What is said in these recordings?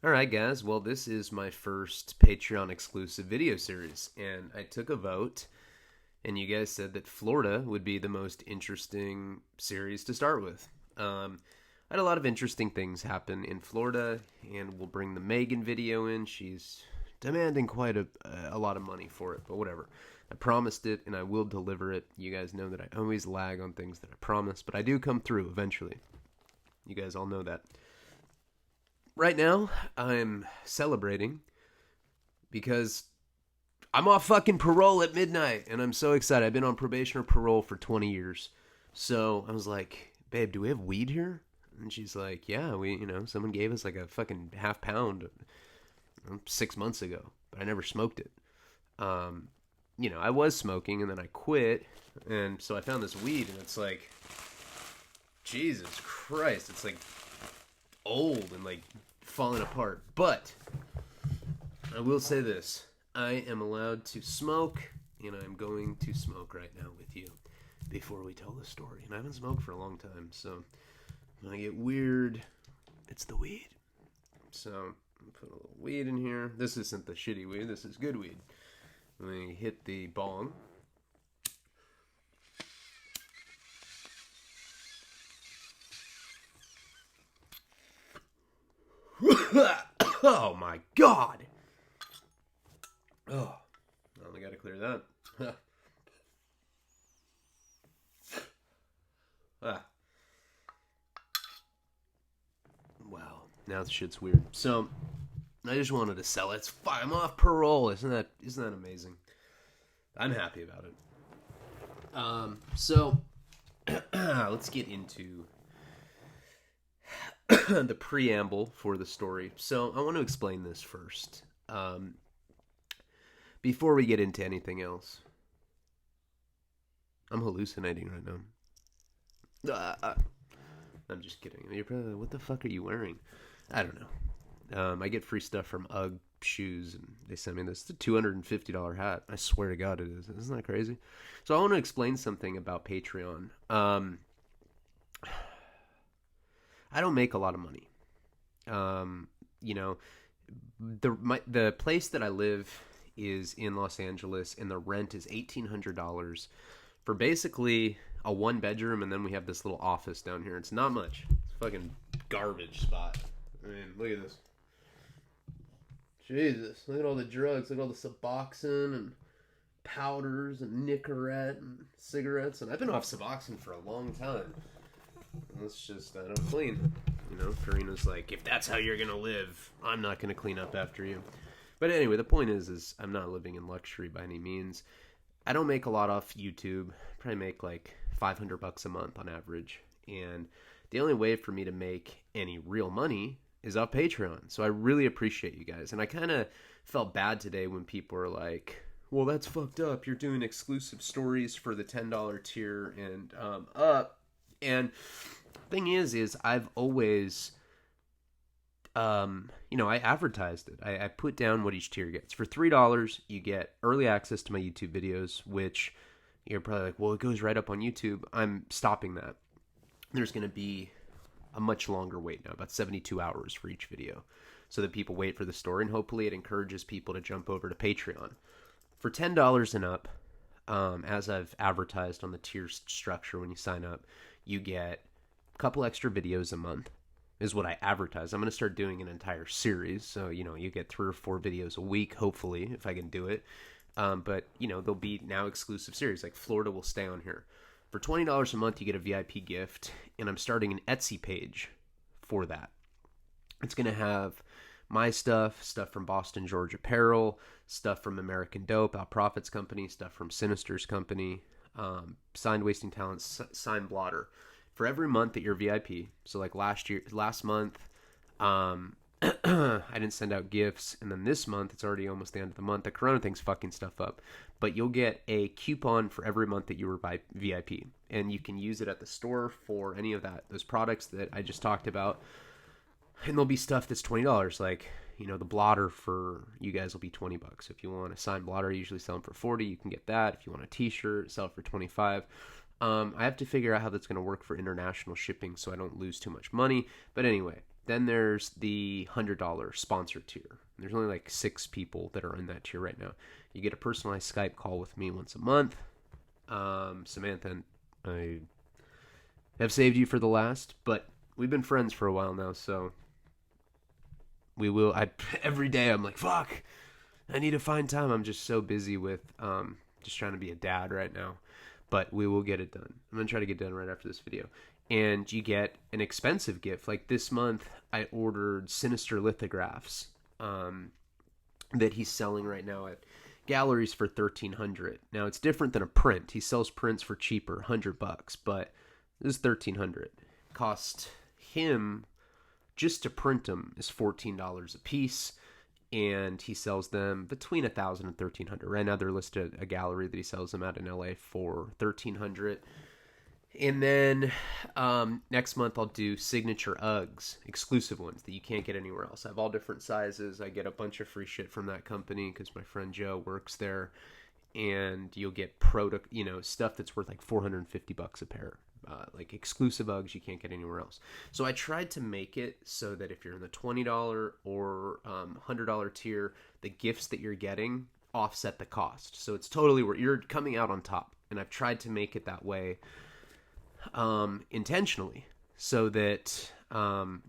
Alright, guys, well, this is my first Patreon exclusive video series, and I took a vote, and you guys said that Florida would be the most interesting series to start with. I had a lot of interesting things happen in Florida, and we'll bring the Megan video in. She's demanding quite a lot of money for it, but whatever. I promised it, and I will deliver it. You guys know that I always lag on things that I promise, but I do come through eventually. You guys all know that. Right now, I'm celebrating because I'm off fucking parole at midnight, and I'm so excited. I've been on probation or parole for 20 years. So I was like, babe, do we have weed here? And she's like, yeah, someone gave us like a fucking half pound 6 months ago, but I never smoked it. I was smoking and then I quit, and so I found this weed, and it's like, Jesus Christ, it's like old and like falling apart. But I will say this: I am allowed to smoke, and I'm going to smoke right now with you before we tell the story. And I haven't smoked for a long time, so when I get weird, it's the weed. So I'll put a little weed in here. This isn't the shitty weed. This is good weed. Let me hit the bong. Oh my god! Oh, well, I gotta clear that. Ah. Wow, now the shit's weird. So, I just wanted to sell it. It's fine. I'm off parole. Isn't that amazing? I'm happy about it. So let's get into the preamble for the story. So I want to explain this first. Before we get into anything else, I'm hallucinating right now. I'm just kidding. You're probably like, what the fuck are you wearing? I don't know. I get free stuff from UGG shoes, and they send me this. It's a $250 hat. I swear to God it is. Isn't that crazy? So I want to explain something about Patreon. I don't make a lot of money. Um, you know, the place that I live is in Los Angeles, and the rent is $1,800 for basically a one bedroom, and then we have this little office down here. It's not much. It's a fucking garbage spot. I mean, look at this. Jesus, look at all the drugs. Look at all the Suboxone and powders and Nicorette and cigarettes. And I've been off Suboxone for a long time. Let's just, I don't clean. Karina's like, if that's how you're going to live, I'm not going to clean up after you. But anyway, the point is I'm not living in luxury by any means. I don't make a lot off YouTube. I probably make like $500 a month on average. And the only way for me to make any real money is off Patreon. So I really appreciate you guys. And I kind of felt bad today when people were like, well, that's fucked up. You're doing exclusive stories for the $10 tier and up. And thing is I've always, I advertised it. I put down what each tier gets. For $3, you get early access to my YouTube videos, which you're probably like, well, it goes right up on YouTube. I'm stopping that. There's going to be a much longer wait now, about 72 hours for each video, so that people wait for the story, and hopefully it encourages people to jump over to Patreon. For $10 and up, as I've advertised on the tier structure when you sign up, you get a couple extra videos a month, is what I advertise. I'm going to start doing an entire series, so, you get 3 or 4 videos a week, hopefully, if I can do it. But, there'll be now exclusive series, like Florida will stay on here. For $20 a month, you get a VIP gift, and I'm starting an Etsy page for that. It's going to have my stuff from Boston George Apparel, stuff from American Dope, Our Profits Company, stuff from Sinister's Company, Signed Wasting Talents, Signed Blotter. For every month that you're VIP, so like last month, I didn't send out gifts, and then this month, it's already almost the end of the month. The Corona thing's fucking stuff up, but you'll get a coupon for every month that you were by VIP, and you can use it at the store for any of those products that I just talked about. And there'll be stuff that's $20, like the blotter for you guys will be $20. If you want a signed blotter, I usually sell them for $40. You can get that. If you want a T-shirt, sell it for $25. I have to figure out how that's going to work for international shipping, so I don't lose too much money. But anyway, Then there's the $100 sponsor tier. There's only like 6 people that are in that tier right now. You get a personalized Skype call with me once a month. Samantha, I have saved you for the last, but we've been friends for a while now, so we will. Every day I'm like, fuck, I need to find time. I'm just so busy with just trying to be a dad right now, but we will get it done. I'm gonna try to get done right after this video. And you get an expensive gift. Like this month, I ordered Sinister lithographs that he's selling right now at galleries for $1,300. Now it's different than a print. He sells prints for cheaper, $100, but this is $1,300. Cost him just to print them is $14 a piece, and he sells them between $1,000 and $1,300. Right now they're listed at a gallery that he sells them at in LA for $1,300. And then next month I'll do signature Uggs, exclusive ones that you can't get anywhere else. I have all different sizes. I get a bunch of free shit from that company because my friend Joe works there. And you'll get product, stuff that's worth like $450 a pair. Like exclusive Uggs you can't get anywhere else. So I tried to make it so that if you're in the $20 or $100 tier, the gifts that you're getting offset the cost. So it's totally where you're coming out on top. And I've tried to make it that way intentionally so that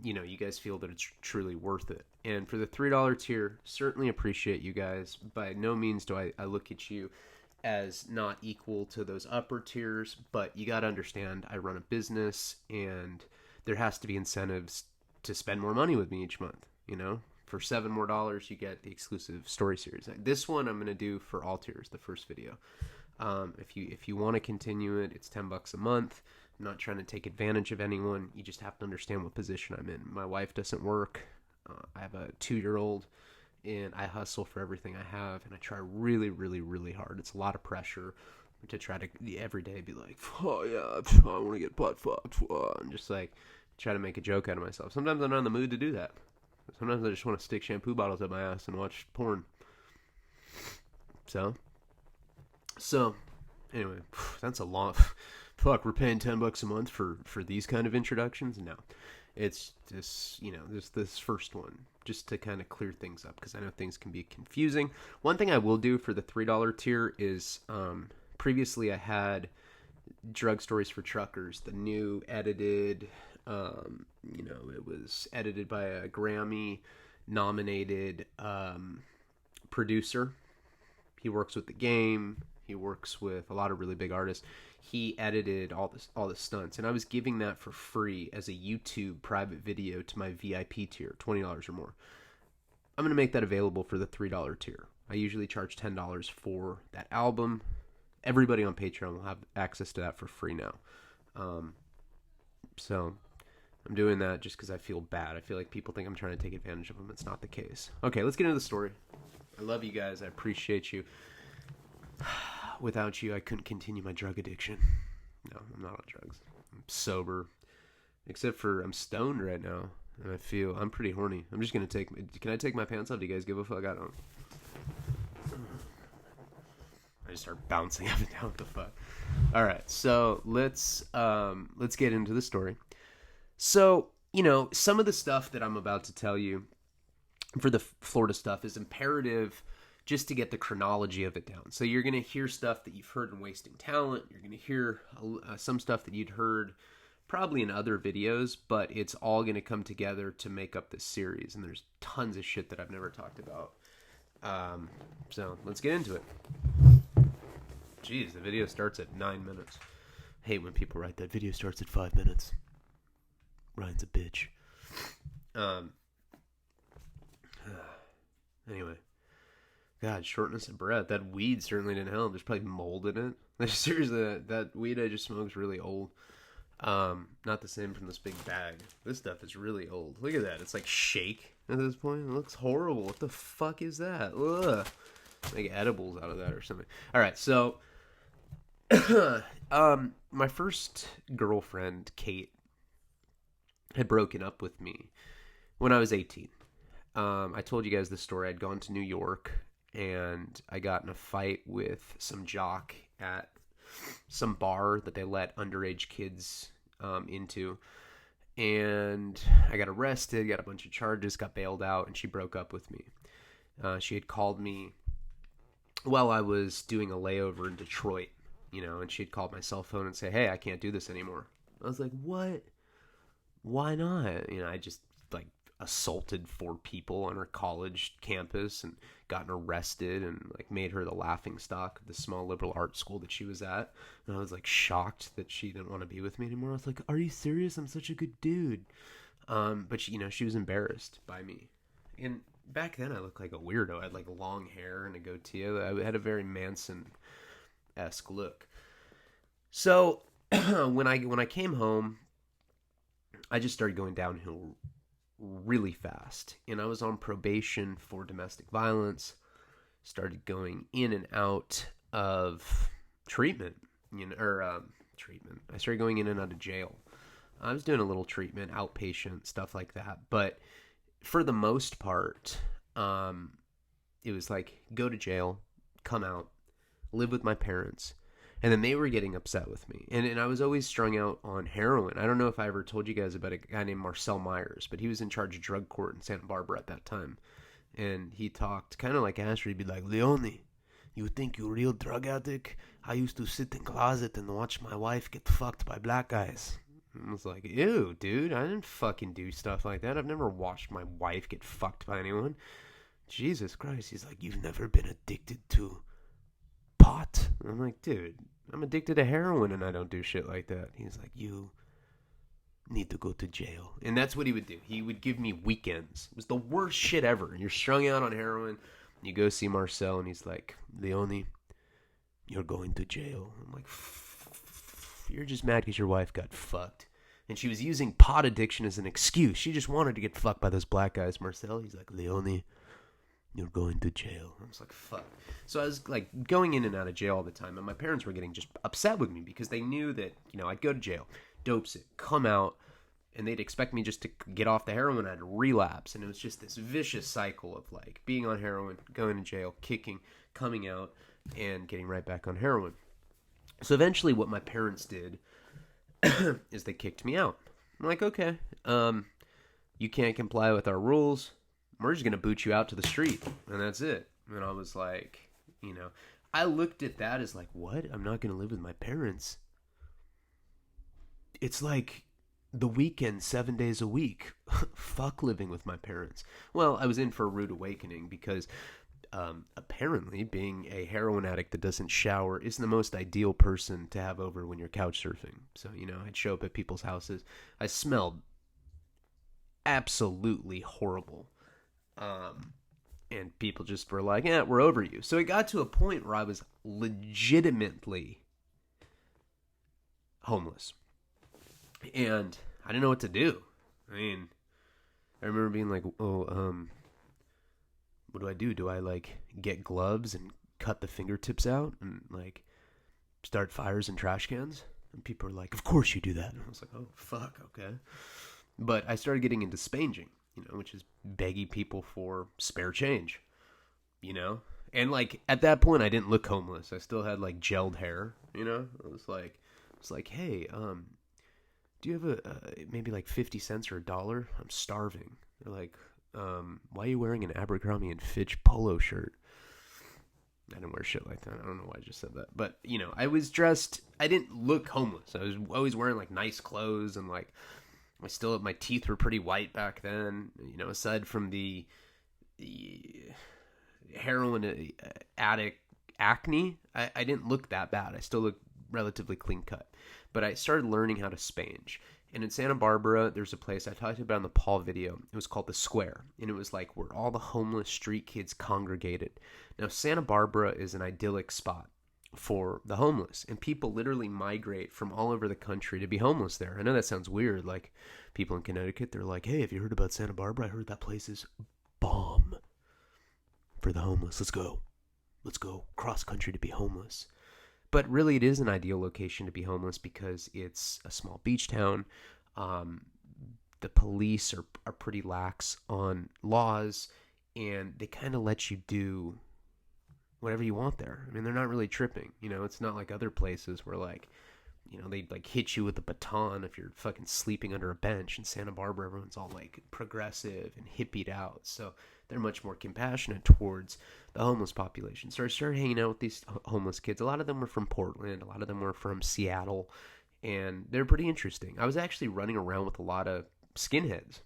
you guys feel that it's truly worth it. And for the $3 tier, certainly appreciate you guys. By no means do I look at you as not equal to those upper tiers, but you got to understand I run a business and there has to be incentives to spend more money with me each month. For $7 more you get the exclusive story series. This one I'm going to do for all tiers, the first video. If you want to continue it, it's $10 a month. I'm not trying to take advantage of anyone. You just have to understand what position I'm in. My wife doesn't work. I have a 2-year-old, and I hustle for everything I have, and I try really, really, really hard. It's a lot of pressure to try to every day be like, oh yeah, I want to get butt fucked, and just like try to make a joke out of myself. Sometimes I'm not in the mood to do that. Sometimes I just want to stick shampoo bottles up my ass and watch porn. So anyway, that's a long. Fuck, we're paying $10 a month for these kind of introductions. No, it's just this first one just to kind of clear things up because I know things can be confusing. One thing I will do for the $3 tier is previously I had Drug Stories for Truckers, the new edited. It was edited by a Grammy nominated producer. He works with The Game. He works with a lot of really big artists. He edited all the stunts, and I was giving that for free as a YouTube private video to my VIP tier, $20 or more. I'm going to make that available for the $3 tier. I usually charge $10 for that album. Everybody on Patreon will have access to that for free now. So I'm doing that just because I feel bad. I feel like people think I'm trying to take advantage of them. It's not the case. Okay, let's get into the story. I love you guys. I appreciate you. Without you, I couldn't continue my drug addiction. No, I'm not on drugs. I'm sober. Except for I'm stoned right now. And I'm pretty horny. I'm just going to can I take my pants off? Do you guys give a fuck? I don't. I just start bouncing up and down. What the fuck? All right, so let's get into the story. So, some of the stuff that I'm about to tell you for the Florida stuff is imperative just to get the chronology of it down. So you're going to hear stuff that you've heard in Wasting Talent. You're going to hear some stuff that you'd heard probably in other videos, but it's all going to come together to make up this series. And there's tons of shit that I've never talked about. So let's get into it. Jeez, the video starts at 9 minutes. I hate when people write that video starts at 5 minutes. Ryan's a bitch. Anyway. God, shortness of breath. That weed certainly didn't help. There's probably mold in it. Seriously, that weed I just smoked is really old. Not the same from this big bag. This stuff is really old. Look at that. It's like shake at this point. It looks horrible. What the fuck is that? Ugh. Make edibles out of that or something. All right, so my first girlfriend, Kate, had broken up with me when I was 18. I told you guys this story. I'd gone to New York, and I got in a fight with some jock at some bar that they let underage kids into. and I got arrested, got a bunch of charges, got bailed out, and she broke up with me. She had called me while I was doing a layover in Detroit, and she had called my cell phone and say, "Hey, I can't do this anymore." I was like, "What? Why not?" I just like assaulted 4 people on her college campus and gotten arrested and like made her the laughing stock of the small liberal arts school that she was at. And I was like shocked that she didn't want to be with me anymore. I was like, "Are you serious? I'm such a good dude." But she was embarrassed by me. And back then I looked like a weirdo. I had like long hair and a goatee. I had a very Manson-esque look. So when I came home, I just started going downhill really fast. And I was on probation for domestic violence. Started going in and out of treatment, treatment. I started going in and out of jail. I was doing a little treatment, outpatient, stuff like that. But for the most part, it was like, go to jail, come out, live with my parents. And then they were getting upset with me. And I was always strung out on heroin. I don't know if I ever told you guys about a guy named Marcel Myers, but he was in charge of drug court in Santa Barbara at that time. And he talked kind of like Asher. He'd be like, "Leone, you think you a real drug addict? I used to sit in closet and watch my wife get fucked by black guys." I was like, "Ew, dude, I didn't fucking do stuff like that. I've never watched my wife get fucked by anyone." Jesus Christ. He's like, "You've never been addicted to pot?" And I'm like, "Dude, I'm addicted to heroin and I don't do shit like that." He's like, "You need to go to jail." And that's what he would do. He would give me weekends. It was the worst shit ever. You're strung out on heroin. You go see Marcel and he's like, "Leone, you're going to jail." I'm like, "You're just mad because your wife got fucked." And she was using pot addiction as an excuse. She just wanted to get fucked by those black guys, Marcel. He's like, "Leone, you're going to jail." I was like, fuck. So I was like going in and out of jail all the time. And my parents were getting just upset with me because they knew that, I'd go to jail, dope sick, come out, and they'd expect me just to get off the heroin. I'd relapse. And it was just this vicious cycle of like being on heroin, going to jail, kicking, coming out, and getting right back on heroin. So eventually what my parents did is they kicked me out. I'm like, "Okay, you can't comply with our rules. We're just going to boot you out to the street." And that's it. And I was like, I looked at that as like, what? I'm not going to live with my parents. It's like the weekend, 7 days a week. Fuck living with my parents. Well, I was in for a rude awakening because apparently being a heroin addict that doesn't shower is the most ideal person to have over when you're couch surfing. So, I'd show up at people's houses. I smelled absolutely horrible. And people just were like, "Yeah, we're over you." So it got to a point where I was legitimately homeless. And I didn't know what to do. I mean, I remember being like, what do I do? Do I like get gloves and cut the fingertips out and like start fires in trash cans? And people were like, "Of course you do that." And I was like, "Oh, fuck, okay." But I started getting into spanging, which is begging people for spare change, And like at that point, I didn't look homeless. I still had like gelled hair, I was like, "Hey, do you have maybe like 50 cents or $1? I'm starving." They're like, "Why are you wearing an Abercrombie and Fitch polo shirt?" I didn't wear shit like that. I don't know why I just said that. But, I was dressed, I didn't look homeless. I was always wearing like nice clothes and like, my teeth were pretty white back then, aside from the heroin addict acne, I didn't look that bad. I still looked relatively clean cut. But I started learning how to spange. And in Santa Barbara, there's a place I talked about in the Paul video. It was called The Square. And it was like where all the homeless street kids congregated. Now, Santa Barbara is an idyllic spot for the homeless. And people literally migrate from all over the country to be homeless there. I know that sounds weird. Like people in Connecticut, they're like, "Hey, have you heard about Santa Barbara? I heard that place is bomb for the homeless. Let's go. Let's go cross country to be homeless." But really, it is an ideal location to be homeless because it's a small beach town. The police are pretty lax on laws, and they kind of let you do whatever you want there. I mean, they're not really tripping. It's not like other places where like, they'd like hit you with a baton if you're fucking sleeping under a bench. In Santa Barbara, everyone's all like progressive and hippied out. So they're much more compassionate towards the homeless population. So I started hanging out with these homeless kids. A lot of them were from Portland. A lot of them were from Seattle. And they're pretty interesting. I was actually running around with a lot of skinheads,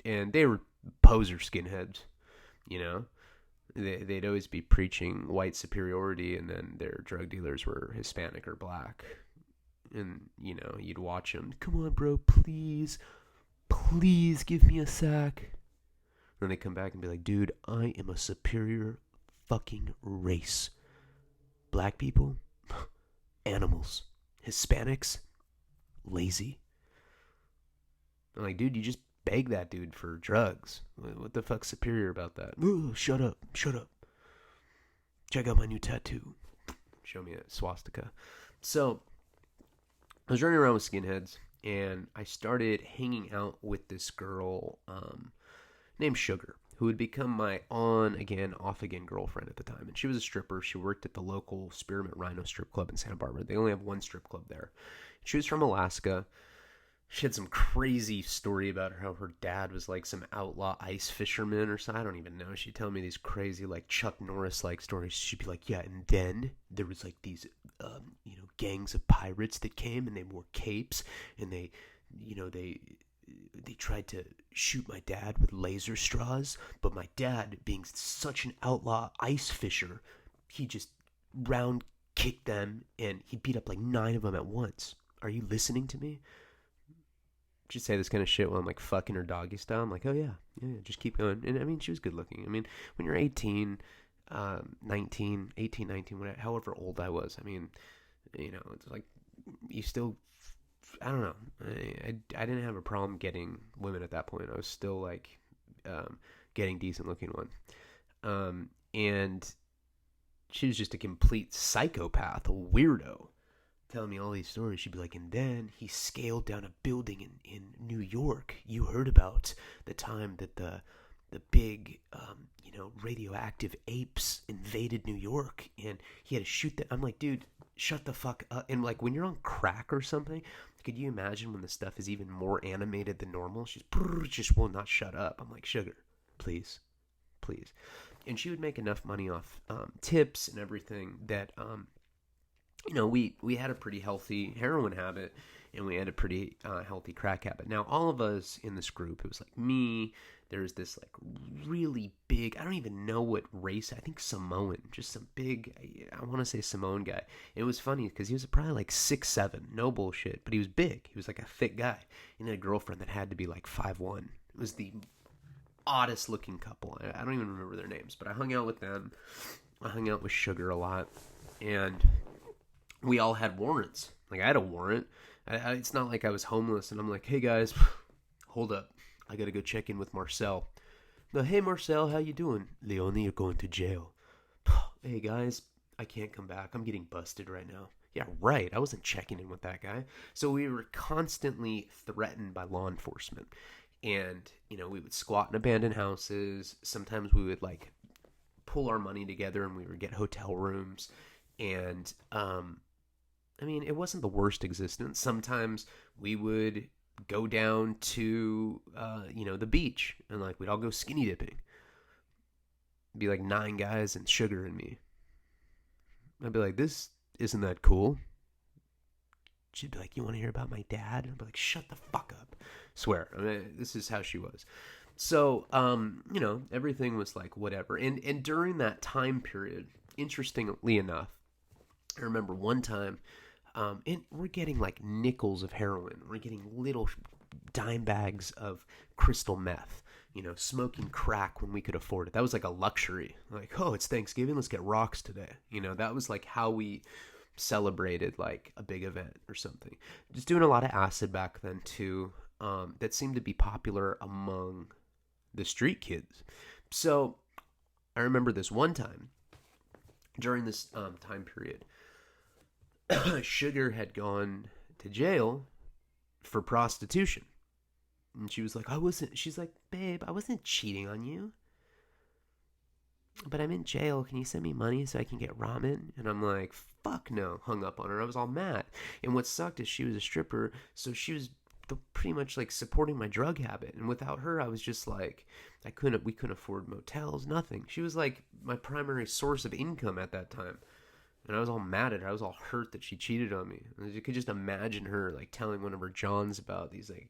and they were poser skinheads, They'd always be preaching white superiority, and then their drug dealers were Hispanic or black. And, you'd watch them. Come on, bro, please give me a sack. And they come back and be like, dude, I am a superior fucking race. Black people, animals. Hispanics, lazy. I'm like, dude, you just beg that dude for drugs. What the fuck's superior about that? Ooh, shut up. Check out my new tattoo. Show me a swastika. So, I was running around with skinheads, and I started hanging out with this girl named Sugar, who would become my on-again, off-again girlfriend at the time. And she was a stripper. She worked at the local Spearmint Rhino strip club in Santa Barbara. They only have one strip club there. She was from Alaska. She had some crazy story about how her dad was like some outlaw ice fisherman or something. I don't even know. She'd tell me these crazy like Chuck Norris-like stories. She'd be like, yeah, and then there was like these, gangs of pirates that came, and they wore capes, and they tried to shoot my dad with laser straws, but my dad, being such an outlaw ice fisher, he just round kicked them, and he beat up like 9 of them at once. Are you listening to me? She'd say this kind of shit while I'm like fucking her doggy style. I'm like, oh yeah, just keep going. And I mean, she was good looking. I mean, when you're 18, 19, whatever, however old I was, I mean, it's like, you still, I don't know. I didn't have a problem getting women at that point. I was still like getting decent looking one. And she was just a complete psychopath, a weirdo, telling me all these stories. She'd be like, and then he scaled down a building in New York. You heard about the time that the big, radioactive apes invaded New York, and he had to shoot them. I'm like, dude, shut the fuck up. And like, when you're on crack or something, could you imagine when the stuff is even more animated than normal? She's just will not shut up. I'm like, Sugar, please. And she would make enough money off tips and everything that we had a pretty healthy heroin habit, and we had a pretty healthy crack habit. Now, all of us in this group, it was like me, there's this like really big, I don't even know what race, I think Samoan, just some big, I want to say Samoan guy. And it was funny because he was probably like 6'7", no bullshit, but he was big. He was like a thick guy. And he had a girlfriend that had to be like 5'1". It was the oddest looking couple. I don't even remember their names, but I hung out with them. I hung out with Sugar a lot, and we all had warrants. Like, I had a warrant. It's not like I was homeless and I'm like, hey guys, hold up, I gotta go check in with Marcel. No, hey Marcel, how you doing? Leonie, you're going to jail. Hey guys, I can't come back, I'm getting busted right now. Yeah, right, I wasn't checking in with that guy. So we were constantly threatened by law enforcement. And, we would squat in abandoned houses. Sometimes we would like pull our money together and we would get hotel rooms. And, it wasn't the worst existence. Sometimes we would go down to, the beach, and like we'd all go skinny dipping. It'd be like 9 guys and Sugar and me. I'd be like, this isn't that cool. She'd be like, you want to hear about my dad? I'd be like, shut the fuck up. Swear. This is how she was. So, everything was like whatever. And during that time period, interestingly enough, I remember one time, and we're getting like nickels of heroin. We're getting little dime bags of crystal meth, smoking crack when we could afford it. That was like a luxury. Like, oh, it's Thanksgiving, let's get rocks today. That was like how we celebrated like a big event or something. Just doing a lot of acid back then too. That seemed to be popular among the street kids. So I remember this one time during this time period, Sugar had gone to jail for prostitution. And she was like, she's like, babe, I wasn't cheating on you. but I'm in jail. Can you send me money so I can get ramen? And I'm like, fuck no. Hung up on her. I was all mad. And what sucked is she was a stripper, so she was pretty much like supporting my drug habit. And without her, I was just like, we couldn't afford motels, nothing. She was like my primary source of income at that time. And I was all mad at her. I was all hurt that she cheated on me. And you could just imagine her like telling one of her Johns about these like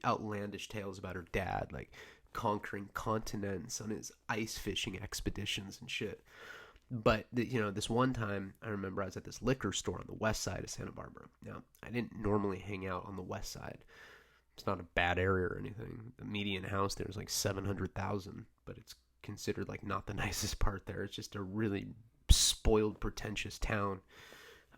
outlandish tales about her dad, like conquering continents on his ice fishing expeditions and shit. But this one time, I remember I was at this liquor store on the west side of Santa Barbara. Now, I didn't normally hang out on the west side. It's not a bad area or anything. The median house there is like 700,000, but it's considered like not the nicest part there. It's just a really spoiled, pretentious town.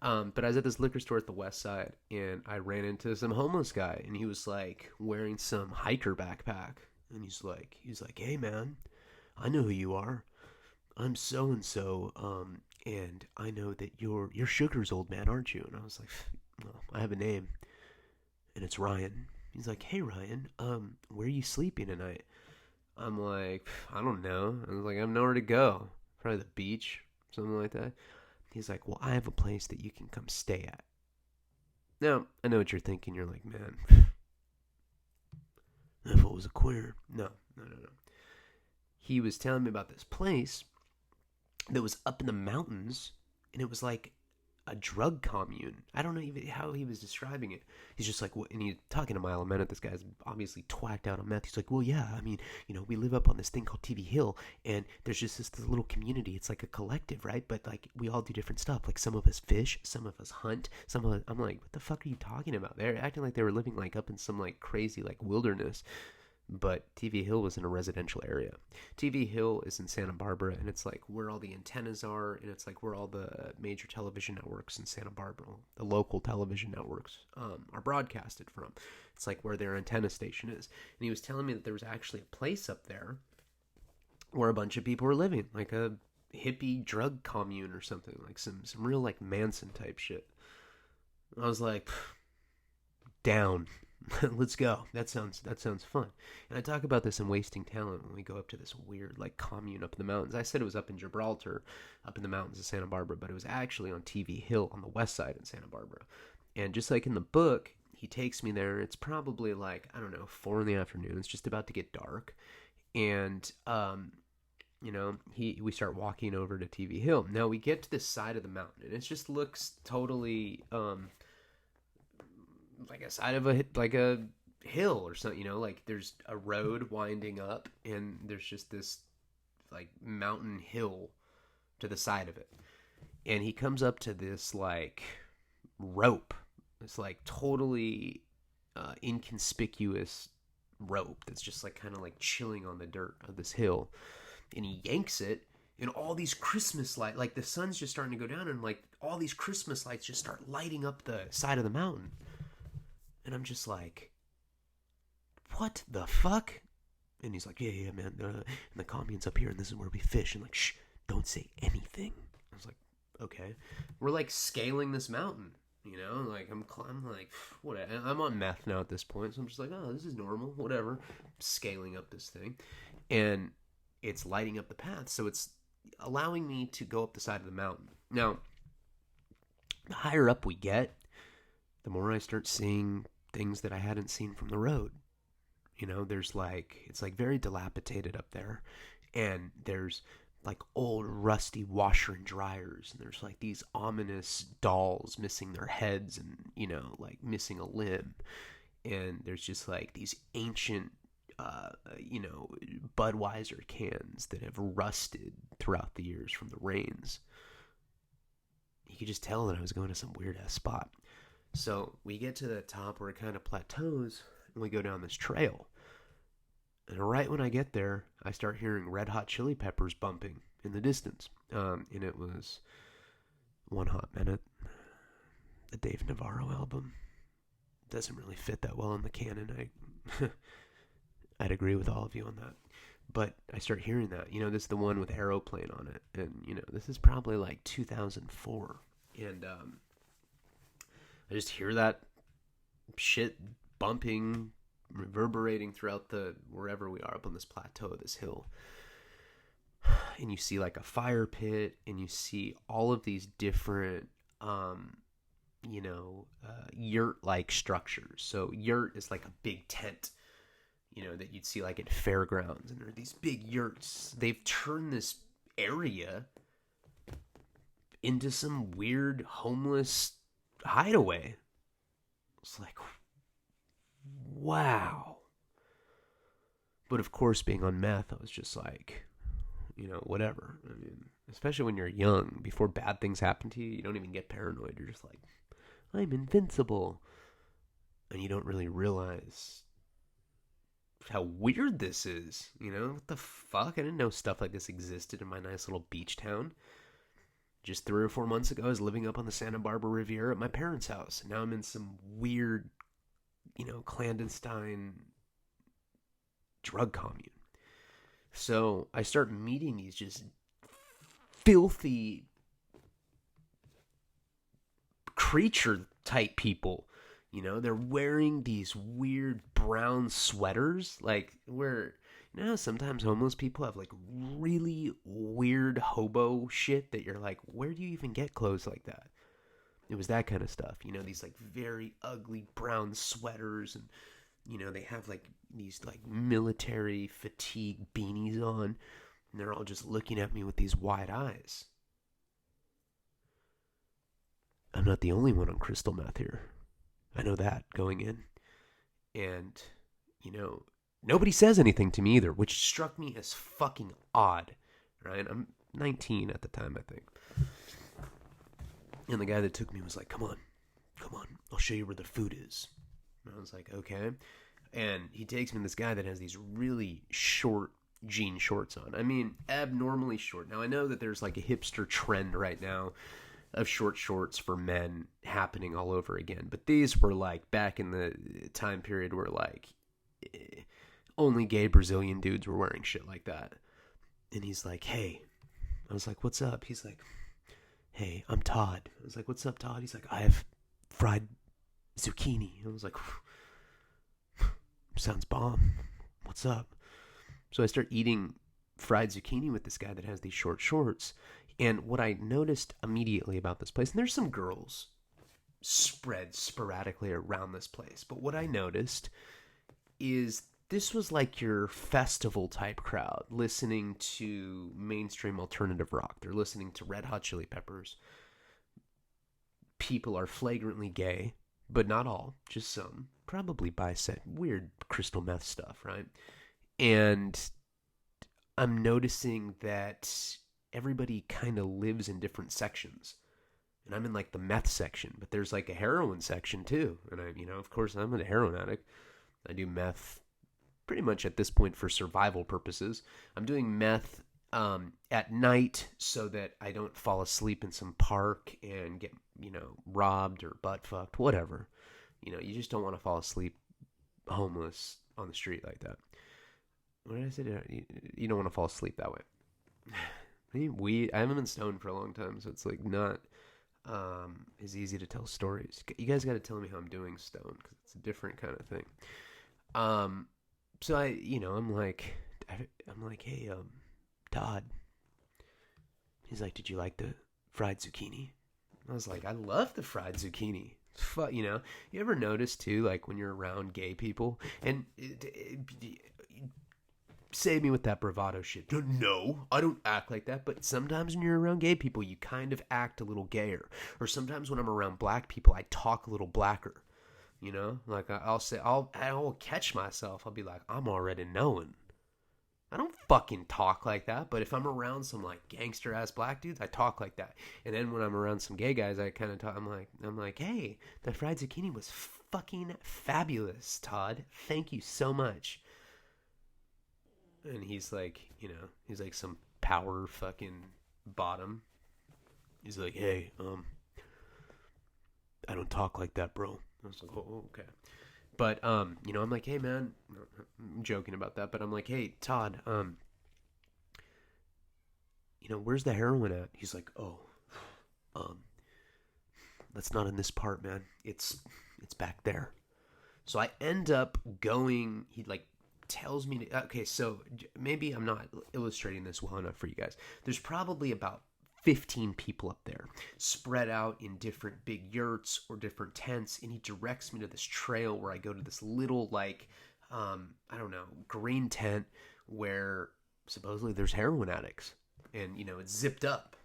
But I was at this liquor store at the west side, and I ran into some homeless guy, and he was like wearing some hiker backpack, and he's like, "Hey man, I know who you are. I'm so and so, and I know that you're Sugar's old man, aren't you?" And I was like, "Well, I have a name, and it's Ryan." He's like, "Hey Ryan, where are you sleeping tonight?" I'm like, "I don't know." I was like, "I have nowhere to go. Probably the beach, something like that." He's like, "Well, I have a place that you can come stay at." Now, I know what you're thinking. You're like, "Man, if it was a queer." No. He was telling me about this place that was up in the mountains, and it was like a drug commune. I don't know even how he was describing it. He's just like, and he's talking to Mile a Minute. This guy's obviously twacked out on meth. He's like, "Well, yeah, I mean, we live up on this thing called TV Hill, and there's just this little community. It's like a collective, right? But like we all do different stuff. Like some of us fish, some of us hunt, some of us." I'm like, "What the fuck are you talking about?" They're acting like they were living like up in some like crazy like wilderness. But TV Hill was in a residential area. TV Hill is in Santa Barbara, and it's like where all the antennas are, and it's like where all the major television networks in Santa Barbara, the local television networks, are broadcasted from. It's like where their antenna station is. And he was telling me that there was actually a place up there where a bunch of people were living, like a hippie drug commune or something, like some real like Manson type shit. I was like, down. Let's go. That sounds fun. And I talk about this in Wasting Talent when we go up to this weird like commune up in the mountains. I said it was up in Gibraltar, up in the mountains of Santa Barbara, but it was actually on TV Hill on the west side in Santa Barbara. And just like in the book, he takes me there. It's probably like, I don't know, 4 p.m. It's just about to get dark. And we start walking over to TV Hill. Now we get to this side of the mountain, and it just looks totally like a side of a hill or something, like there's a road winding up, and there's just this like mountain hill to the side of it. And he comes up to this like rope, this like totally inconspicuous rope that's just like kind of like chilling on the dirt of this hill, and he yanks it, and all these Christmas lights, like the sun's just starting to go down, and like all these Christmas lights just start lighting up the side of the mountain. And I'm just like, what the fuck? And he's like, yeah, man. And the commune's up here, and this is where we fish. And like, shh, don't say anything. I was like, okay. We're like scaling this mountain, Like I'm like, whatever. I'm on meth now at this point, so I'm just like, oh, this is normal, whatever. Scaling up this thing, and it's lighting up the path, so it's allowing me to go up the side of the mountain. Now, the higher up we get, the more I start seeing things that I hadn't seen from the road. There's like, it's like very dilapidated up there, and there's like old rusty washer and dryers, and there's like these ominous dolls missing their heads and, like missing a limb. And there's just like these ancient, Budweiser cans that have rusted throughout the years from the rains. You could just tell that I was going to some weird ass spot. So we get to the top where it kind of plateaus, and we go down this trail. And right when I get there, I start hearing Red Hot Chili Peppers bumping in the distance. And it was One Hot Minute, the Dave Navarro album. Doesn't really fit that well in the canon. I'd agree with all of you on that. But I start hearing that. This is the one with Aeroplane on it. And, this is probably like 2004. And I just hear that shit bumping, reverberating throughout wherever we are up on this plateau, this hill. and you see like a fire pit, and you see all of these different, yurt-like structures. So yurt is like a big tent, that you'd see like at fairgrounds, and there are these big yurts. They've turned this area into some weird homeless hideaway. It's like, wow. But of course, being on meth, I was just like, whatever. I mean, especially when you're young, before bad things happen to you, you don't even get paranoid. You're just like, I'm invincible. And you don't really realize how weird this is. What the fuck? I didn't know stuff like this existed in my nice little beach town. Just 3 or 4 months ago, I was living up on the Santa Barbara Riviera at my parents' house. And now I'm in some weird, clandestine drug commune. So I start meeting these just filthy creature type people. They're wearing these weird brown sweaters, like where, how sometimes homeless people have like really weird hobo shit that you're like, where do you even get clothes like that? It was that kind of stuff, these like very ugly brown sweaters, and they have like these like military fatigue beanies on, and they're all just looking at me with these wide eyes. I'm not the only one on crystal meth here. I know that going in. And, nobody says anything to me either, which struck me as fucking odd, right? I'm 19 at the time, I think. And the guy that took me was like, come on, I'll show you where the food is. And I was like, okay. And he takes me to this guy that has these really short jean shorts on. I mean, abnormally short. Now, I know that there's like a hipster trend right now of short shorts for men happening all over again. But these were like back in the time period where like only gay Brazilian dudes were wearing shit like that. And he's like, hey. I was like, what's up? He's like, hey, I'm Todd. I was like, what's up, Todd? He's like, I have fried zucchini. I was like, sounds bomb. What's up? So I start eating fried zucchini with this guy that has these short shorts. And what I noticed immediately about this place, and there's some girls spread sporadically around this place, but what I noticed is this was like your festival type crowd listening to mainstream alternative rock. They're listening to Red Hot Chili Peppers. People are flagrantly gay, but not all, just some. Probably bisexual, weird crystal meth stuff, right? And I'm noticing that everybody kind of lives in different sections. And I'm in like the meth section, but there's like a heroin section too. And I, of course, I'm a heroin addict. I do meth pretty much at this point for survival purposes. I'm doing meth at night so that I don't fall asleep in some park and get, robbed or butt fucked, whatever. You just don't want to fall asleep homeless on the street like that. What did I say? You don't want to fall asleep that way. I haven't been stoned for a long time, so it's like not as easy to tell stories. You guys got to tell me how I'm doing stoned, because it's a different kind of thing. So I'm like, hey, Todd. He's like, did you like the fried zucchini? I was like, I love the fried zucchini. You ever notice too, like when you're around gay people, and save me with that bravado shit. No, I don't act like that. But sometimes when you're around gay people, you kind of act a little gayer. Or sometimes when I'm around black people, I talk a little blacker. Like I'll catch myself. I'll be like, I'm already knowing. I don't fucking talk like that. But if I'm around some like gangster ass black dudes, I talk like that. And then when I'm around some gay guys, I kind of talk. I'm like, hey, the fried zucchini was fucking fabulous, Todd. Thank you so much. And he's like, he's like some power fucking bottom. He's like, hey, I don't talk like that, bro. I was like, oh, okay. But, I'm like, hey, man, I'm joking about that, but I'm like, hey, Todd, where's the heroin at? He's like, oh, that's not in this part, man. It's back there. So I end up going, he like tells me to, okay, so maybe I'm not illustrating this well enough for you guys. There's probably about 15 people up there spread out in different big yurts or different tents, and he directs me to this trail where I go to this little, like, I don't know, green tent where supposedly there's heroin addicts, and, you know, it's zipped up.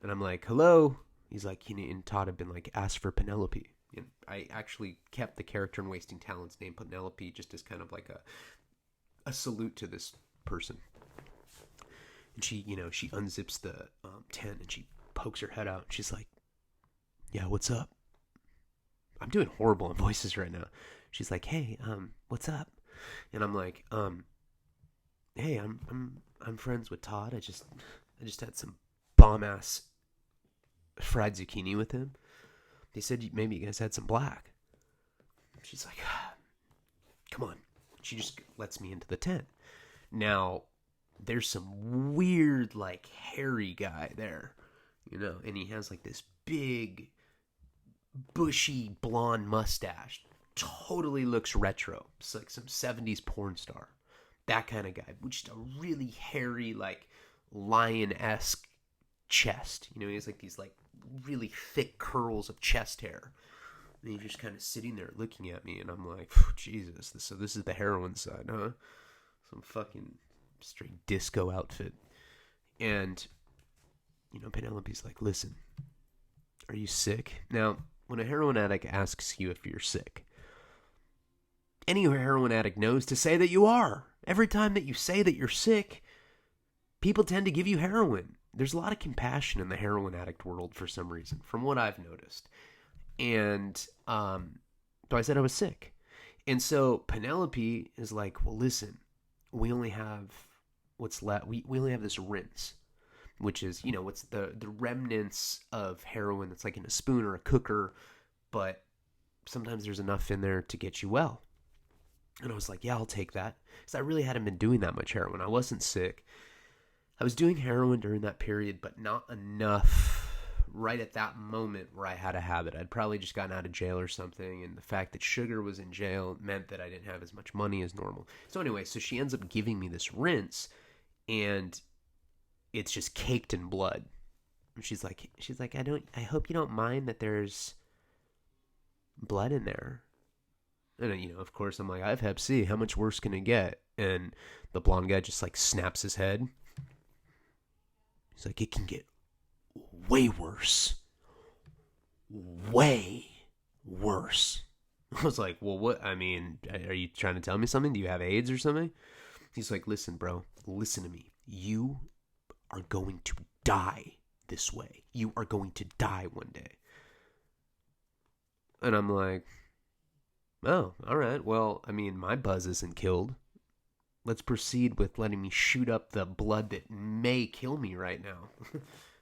And I'm like, hello? He's like, and Todd had been like, ask for Penelope. And I actually kept the character in Wasting Talents name Penelope just as kind of like a salute to this person. And she, you know, she unzips the tent and she pokes her head out. And she's like, yeah, what's up? I'm doing horrible in voices right now. She's like, hey, what's up? And I'm like, hey, I'm friends with Todd. I just had some bomb ass fried zucchini with him. They said maybe you guys had some black. She's like, come on. She just lets me into the tent. Now, there's some weird, like, hairy guy there, you know, and he has like this big, bushy, blonde mustache. Totally looks retro. It's like some 70s porn star. That kind of guy. Just a really hairy, like, lion-esque chest. You know, he has like these, like, really thick curls of chest hair. And he's just kind of sitting there looking at me, and I'm like, Jesus, so this is the heroin side, huh? Some fucking straight disco outfit. And, you know, Penelope's like, listen, are you sick? Now, when a heroin addict asks you if you're sick, any heroin addict knows to say that you are. Every time that you say that you're sick, people tend to give you heroin. There's a lot of compassion in the heroin addict world for some reason, from what I've noticed. And so I said I was sick. And so Penelope is like, well, listen, we only have what's left. We only have this rinse, which is, you know, what's the remnants of heroin that's like in a spoon or a cooker, but sometimes there's enough in there to get you well. And I was like, yeah, I'll take that. Because I really hadn't been doing that much heroin. I wasn't sick. I was doing heroin during that period, but not enough right at that moment where I had a habit. I'd probably just gotten out of jail or something, and the fact that Sugar was in jail meant that I didn't have as much money as normal. So anyway, so she ends up giving me this rinse, and it's just caked in blood. And she's like, I hope you don't mind that there's blood in there. And, you know, of course, I'm like, I have Hep C. How much worse can it get? And the blonde guy just, like, snaps his head. He's like, it can get way worse. Way worse. I was like, well, what? I mean, are you trying to tell me something? Do you have AIDS or something? He's like, listen, bro, listen to me. You are going to die this way. You are going to die one day. And I'm like, oh, all right. Well, I mean, my buzz isn't killed. Let's proceed with letting me shoot up the blood that may kill me right now.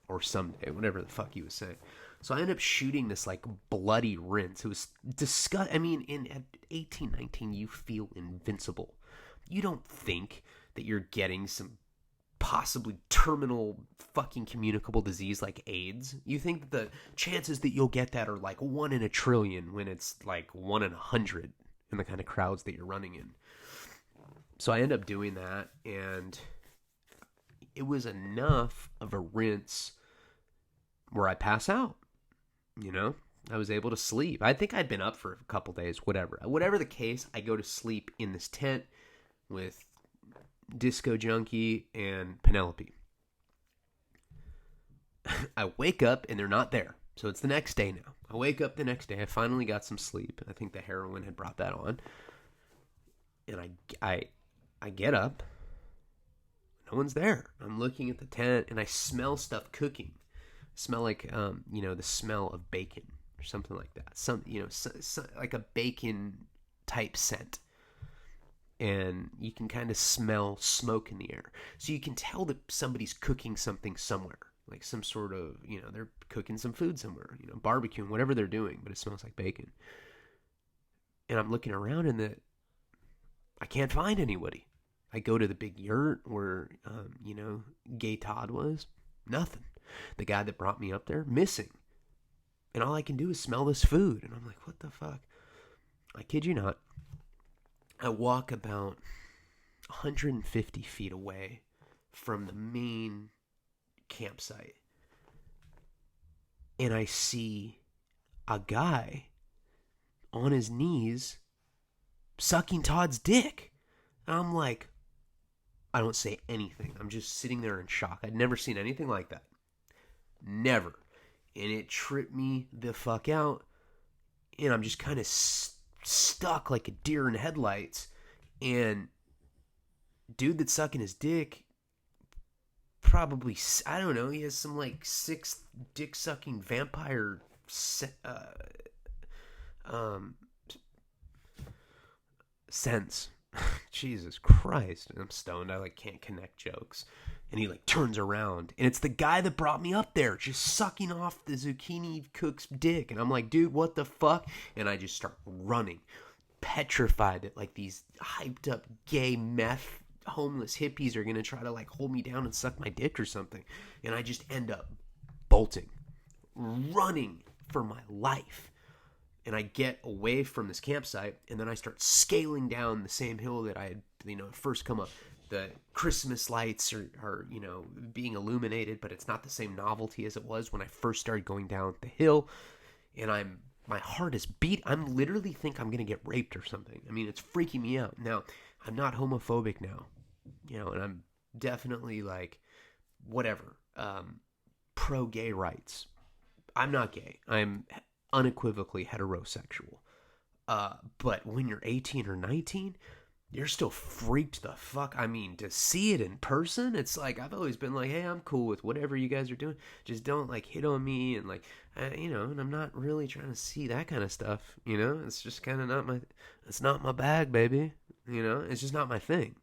Or someday, whatever the fuck he was saying. So I ended up shooting this, like, bloody rinse. It was disgusting. I mean, at 18, 19, you feel invincible. You don't think that you're getting some possibly terminal fucking communicable disease like AIDS. You think that the chances that you'll get that are like 1 in a trillion when it's like 1 in 100 in the kind of crowds that you're running in. So I end up doing that, and it was enough of a rinse where I pass out, you know? I was able to sleep. I think I'd been up for a couple days, whatever. Whatever the case, I go to sleep in this tent with Disco Junkie and Penelope. I wake up and they're not there. So it's the next day now. I wake up the next day. I finally got some sleep. I think the heroin had brought that on. And I get up. No one's there. I'm looking at the tent and I smell stuff cooking. I smell like, you know, the smell of bacon or something like that. Some, you know, like a bacon type scent. And you can kind of smell smoke in the air. So you can tell that somebody's cooking something somewhere. Like some sort of, you know, they're cooking some food somewhere. You know, barbecuing, whatever they're doing. But it smells like bacon. And I'm looking around and I can't find anybody. I go to the big yurt where, you know, Gay Todd was. Nothing. The guy that brought me up there, missing. And all I can do is smell this food. And I'm like, what the fuck? I kid you not. I walk about 150 feet away from the main campsite, and I see a guy on his knees sucking Todd's dick. And I'm like, I don't say anything. I'm just sitting there in shock. I'd never seen anything like that. Never. And it tripped me the fuck out. And I'm just kind of stuck like a deer in headlights. And dude that's sucking his dick, probably, I don't know, he has some like 6 dick sucking vampire sense. Jesus Christ. And I'm stoned. I like can't connect jokes. And he like turns around, and it's the guy that brought me up there, just sucking off the zucchini cook's dick. And I'm like, dude, what the fuck? And I just start running, petrified that like these hyped up gay meth homeless hippies are gonna try to like hold me down and suck my dick or something. And I just end up bolting, running for my life. And I get away from this campsite, and then I start scaling down the same hill that I had, first come up. The Christmas lights are being illuminated, but it's not the same novelty as it was when I first started going down the hill. And my heart is beat. I'm literally think I'm gonna get raped or something. I mean, it's freaking me out. Now, I'm not homophobic now, and I'm definitely like, whatever, pro-gay rights. I'm not gay. I'm unequivocally heterosexual. But when you're 18 or 19, you're still freaked the fuck. I mean, to see it in person, it's like, I've always been like, hey, I'm cool with whatever you guys are doing. Just don't like hit on me and like, and I'm not really trying to see that kind of stuff, It's just kind of it's not my bag, baby. It's just not my thing.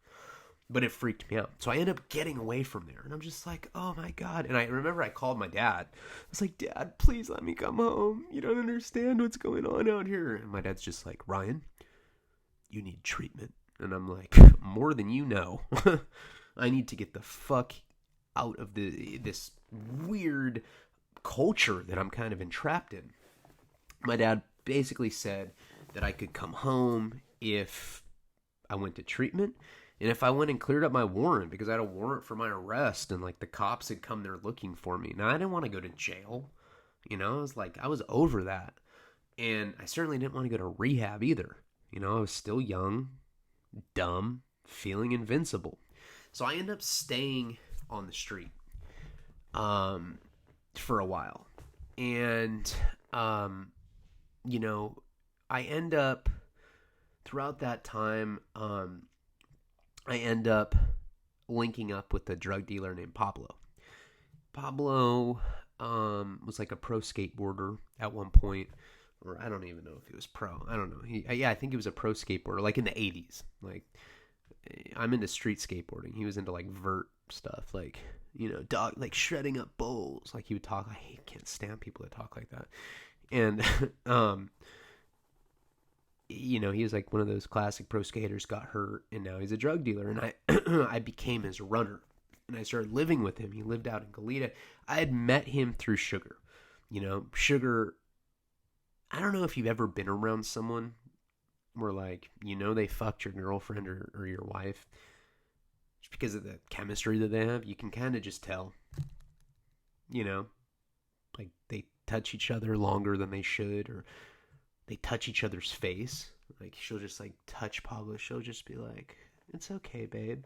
But it freaked me out. So I end up getting away from there. And I'm just like, oh my God. And I remember I called my dad. I was like, Dad, please let me come home. You don't understand what's going on out here. And my dad's just like, Ryan, you need treatment. And I'm like, more than you know. I need to get the fuck out of this weird culture that I'm kind of entrapped in. My dad basically said that I could come home if I went to treatment. And if I went and cleared up my warrant, because I had a warrant for my arrest, and like the cops had come there looking for me. Now, I didn't want to go to jail. I was over that. And I certainly didn't want to go to rehab either. I was still young, dumb, feeling invincible. So I ended up staying on the street for a while. And, I end up, throughout that time, I end up linking up with a drug dealer named Pablo. Pablo was like a pro skateboarder at one point, or I don't even know if he was pro. I don't know. I think he was a pro skateboarder, like in the 80s. Like, I'm into street skateboarding. He was into like vert stuff, like, like shredding up bowls. Like he would talk. I can't stand people that talk like that. And he was like one of those classic pro skaters, got hurt, and now he's a drug dealer. And I became his runner, and I started living with him. He lived out in Goleta. I had met him through Sugar. Sugar, I don't know if you've ever been around someone where like, they fucked your girlfriend or your wife just because of the chemistry that they have. You can kind of just tell, like they touch each other longer than they should, or they touch each other's face. Like, she'll just, like, touch Pablo. She'll just be like, it's okay, babe.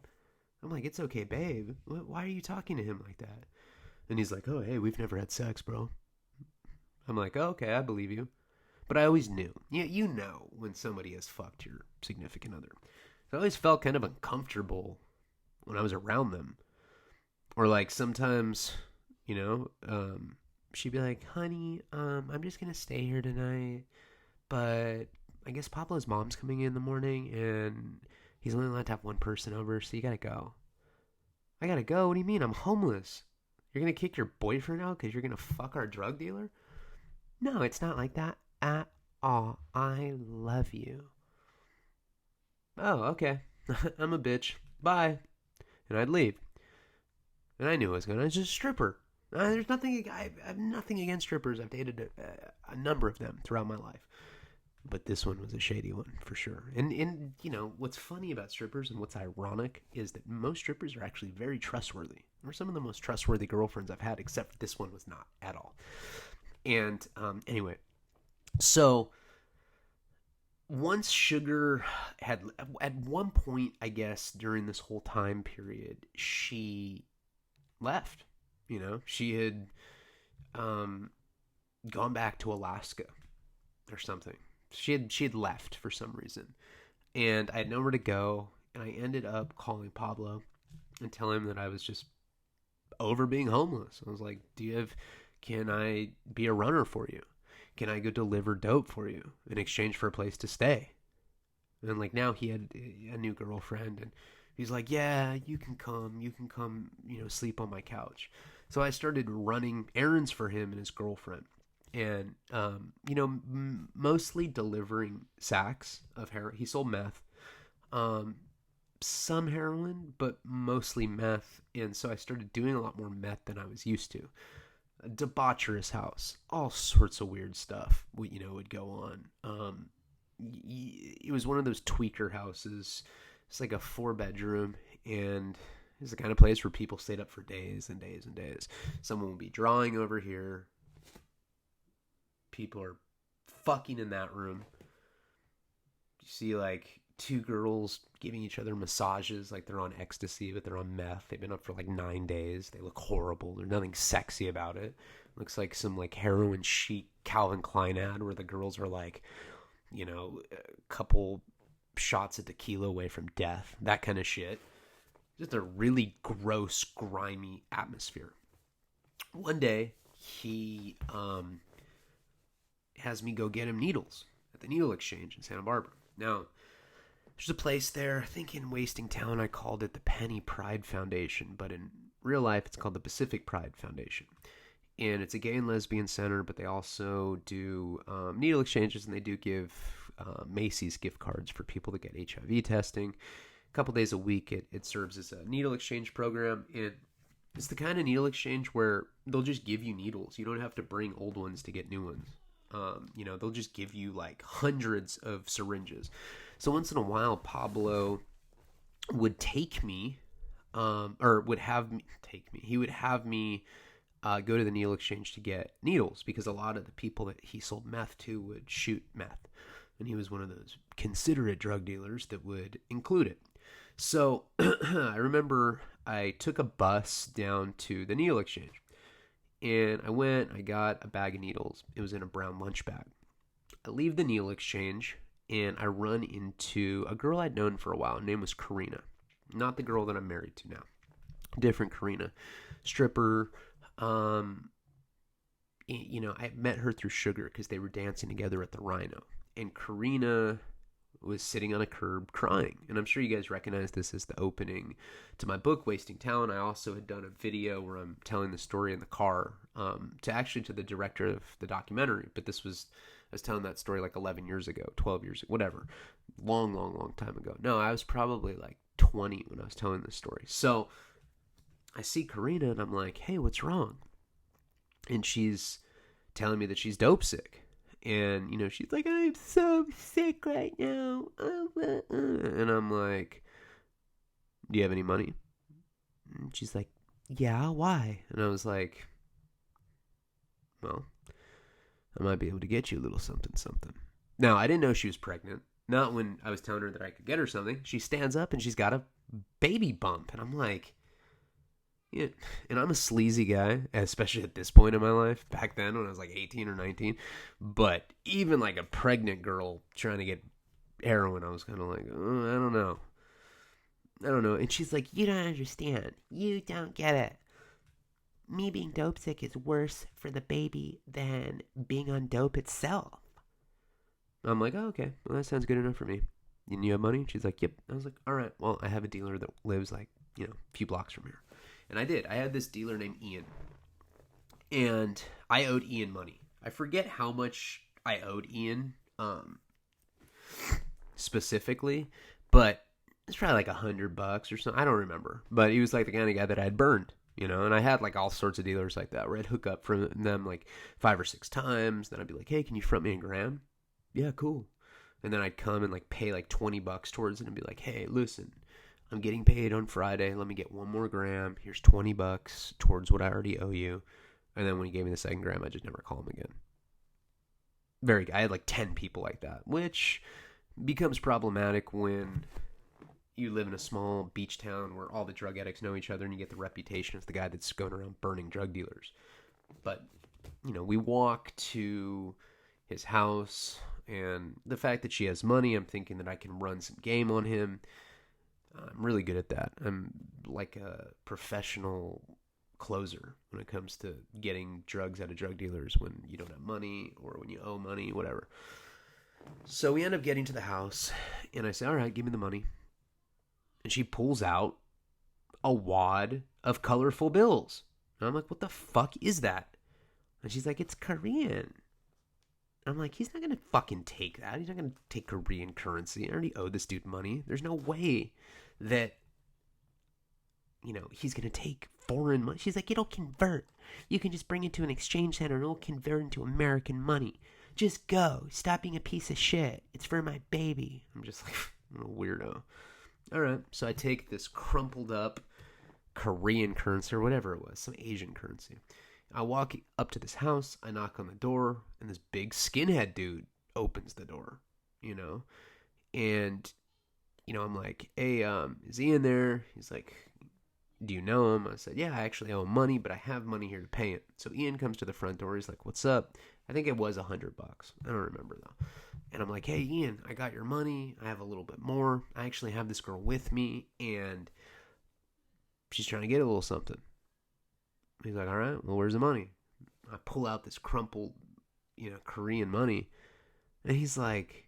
I'm like, it's okay, babe. Why are you talking to him like that? And he's like, oh, hey, we've never had sex, bro. I'm like, oh, okay, I believe you. But I always knew. Yeah, you know when somebody has fucked your significant other. So I always felt kind of uncomfortable when I was around them. Or, like, sometimes, she'd be like, honey, I'm just going to stay here tonight. But I guess Pablo's mom's coming in the morning, and he's only allowed to have one person over, so you gotta go. I gotta go? What do you mean? I'm homeless. You're gonna kick your boyfriend out because you're gonna fuck our drug dealer? No, it's not like that at all. I love you. Oh, okay. I'm a bitch. Bye. And I'd leave. And I knew I was gonna. I was just a stripper. There's nothing. I have nothing against strippers. I've dated a number of them throughout my life. But this one was a shady one for sure. And you know, what's funny about strippers and what's ironic is that most strippers are actually very trustworthy. They're some of the most trustworthy girlfriends I've had, except this one was not at all. And anyway, so once Sugar had, at one point, I guess, during this whole time period, she left. You know, she had gone back to Alaska or something. She had left for some reason, and I had nowhere to go. And I ended up calling Pablo and telling him that I was just over being homeless. I was like, can I be a runner for you? Can I go deliver dope for you in exchange for a place to stay? And like now he had a new girlfriend, and he's like, yeah, you can come, you know, sleep on my couch. So I started running errands for him and his girlfriend, and you know, mostly delivering sacks of heroin. He sold meth, some heroin, but mostly meth. And so I started doing a lot more meth than I was used to. A debaucherous house, all sorts of weird stuff, you know, would go on. It was one of those tweaker houses. It's like a 4-bedroom, and it's the kind of place where people stayed up for days and days and days. Someone would be drawing over here. People are fucking in that room. You see like 2 girls giving each other massages like they're on ecstasy, but they're on meth. They've been up for like 9 days. They look horrible. There's nothing sexy about it. Looks like some like heroin chic Calvin Klein ad where the girls are like, you know, a couple shots of tequila away from death. That kind of shit. Just a really gross, grimy atmosphere. One day, he has me go get him needles at the needle exchange in Santa Barbara. Now, there's a place there, I think in Wasting Town, I called it the Penny Pride Foundation, but in real life, it's called the Pacific Pride Foundation. And it's a gay and lesbian center, but they also do needle exchanges, and they do give Macy's gift cards for people that get HIV testing. A couple days a week, it serves as a needle exchange program, and it's the kind of needle exchange where they'll just give you needles. You don't have to bring old ones to get new ones. You know, they'll just give you like hundreds of syringes. So once in a while, Pablo would take me, or would have me take me. He would have me go to the needle exchange to get needles, because a lot of the people that he sold meth to would shoot meth. And he was one of those considerate drug dealers that would include it. So I remember I took a bus down to the needle exchange. And I got a bag of needles. It was in a brown lunch bag. I leave the needle exchange, and I run into a girl I'd known for a while. Her name was Karina. Not the girl that I'm married to now. Different Karina. Stripper. You know, I met her through Sugar because they were dancing together at the Rhino. And Karina was sitting on a curb crying. And I'm sure you guys recognize this as the opening to my book, Wasting Talent. I also had done a video where I'm telling the story in the car to the director of the documentary. But I was telling that story like 11 years ago, 12 years ago, whatever. Long time ago. No, I was probably like 20 when I was telling this story. So I see Karina and I'm like, hey, what's wrong? And she's telling me that she's dope sick. And, you know, she's like, I'm so sick right now. And I'm like, do you have any money? And she's like, yeah, why? And I was like, well, I might be able to get you a little something. Now, I didn't know she was pregnant. Not when I was telling her that I could get her something. She stands up and she's got a baby bump. And I'm like, yeah. And I'm a sleazy guy, especially at this point in my life. Back then when I was like 18 or 19. But even like a pregnant girl trying to get heroin, I was kind of like, oh, I don't know. And she's like, you don't understand. You don't get it. Me being dope sick is worse for the baby than being on dope itself. I'm like, oh, okay. Well, that sounds good enough for me. And you have money? She's like, yep. I was like, all right. Well, I have a dealer that lives like, you know, a few blocks from here. And I did. I had this dealer named Ian. And I owed Ian money. I forget how much I owed Ian specifically, but it's probably like $100 or something. I don't remember. But he was like the kind of guy that I had burned, you know. And I had like all sorts of dealers like that where I'd hook up for them like 5 or 6 times. Then I'd be like, hey, can you front me $1,000? Yeah, cool. And then I'd come and like pay like $20 towards it and be like, hey, listen, I'm getting paid on Friday. Let me get 1 more gram. Here's $20 towards what I already owe you. And then when he gave me the 2nd gram, I just never call him again. I had like 10 people like that, which becomes problematic when you live in a small beach town where all the drug addicts know each other and you get the reputation as the guy that's going around burning drug dealers. But, we walk to his house, and the fact that she has money, I'm thinking that I can run some game on him. I'm really good at that. I'm like a professional closer when it comes to getting drugs out of drug dealers when you don't have money or when you owe money, whatever. So we end up getting to the house, and I say, all right, give me the money. And she pulls out a wad of colorful bills. And I'm like, what the fuck is that? And she's like, it's Korean. I'm like, he's not going to fucking take that. He's not going to take Korean currency. I already owe this dude money. There's no way that, he's going to take foreign money. She's like, it'll convert. You can just bring it to an exchange center and it'll convert into American money. Just go. Stop being a piece of shit. It's for my baby. I'm just like, I'm a weirdo. All right. So I take this crumpled up Korean currency or whatever it was, some Asian currency. I walk up to this house, I knock on the door, and this big skinhead dude opens the door, and, I'm like, hey, is he in there? He's like, do you know him? I said, yeah, I actually owe him money, but I have money here to pay him. So Ian comes to the front door, he's like, what's up? I think it was $100. I don't remember, though. And I'm like, hey, Ian, I got your money, I have a little bit more. I actually have this girl with me, and she's trying to get a little something. He's like, all right, well, where's the money? I pull out this crumpled, Korean money. And he's like,